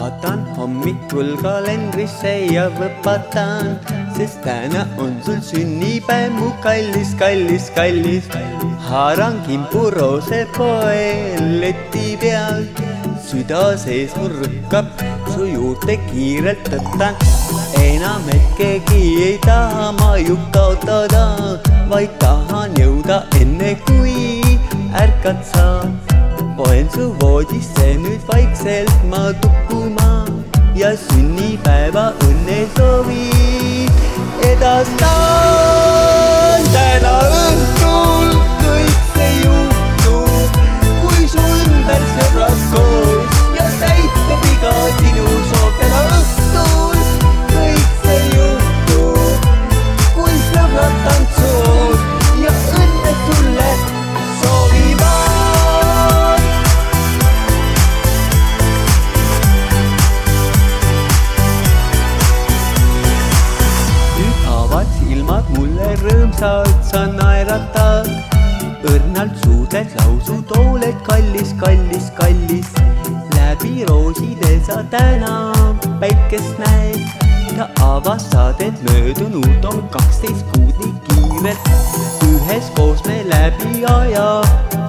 vaatan hommikul kalendrisse ja võpatan, sest täna on sul sünnipäev, mu kallis, kallis, kallis. Haaran kimpuroose poe leti peal, süda sees mul rõkkab, su juurde kiirelt tõttan. Enam hetkegi ei taha ma juk kaotada, vaid tahan jõuda enne kui ärkad sa. Poen su voodisse nüüd vaikselt ma tukkuma ja sünnipäeva õnnesoovid edastan. Täna õhtul kõik see juhtub, kui su ümber sõbrad koos ja täitub iga sinu soov. Täna õhtul kõik see juhtub, kui sõbrad tantsuvad ja õnne sulle soovivad. Silmad mulle rõõmsalt sa naeratad, õrnalt suudled lausud, oled kallis, kallis, kallis. Läbi rooside sa täna päikest näed ja avastad, et möödunud on 12 kuud nii kiirelt. Üheskoos me läbi aja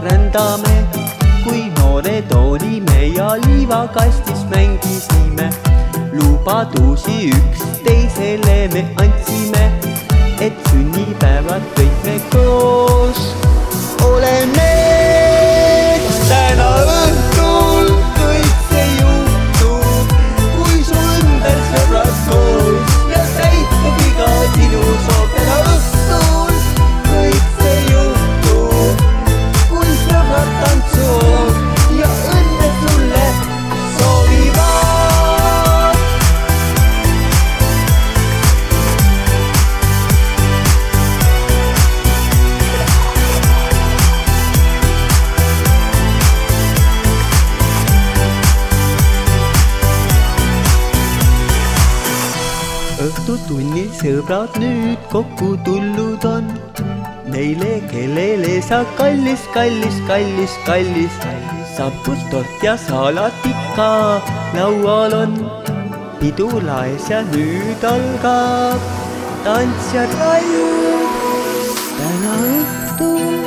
rändame, kui noored olime ja liivakastis mängisime. Lubadusi üksteisele me andsime, et sünnipäevad kõik me koos oleme. Täna õhtul kõik see juhtub, kui su ümber sõbrad koos ja täitub iga sinu soov. Täna õhtul kõik see juhtub, kui sõbrad tantsuvad ja õnne sulle soovivad. Õhtutunnil sõbrad nüüd kokku tulnud on, neile, kellele sa kallis, kallis, kallis, kallis. Sapustort ja salat ikka laual on, pidu laes ja nüüd algab tants ja trall. Täna õhtul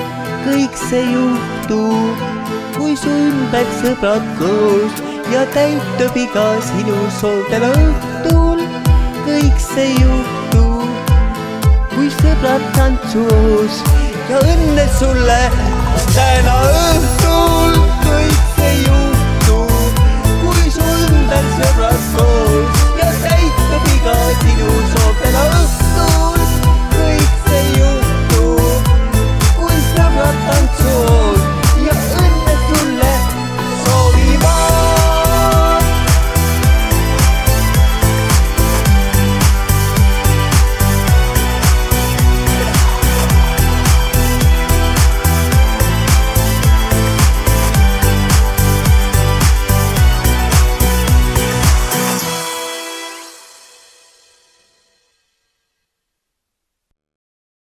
kõik see juhtub, kui su ümber sõbrad koos ja täitub iga sinu soov. Täna õhtul kõik see juhtub, kui sõbrad tantsuos ja õnne sulle. Täna õhtul kõik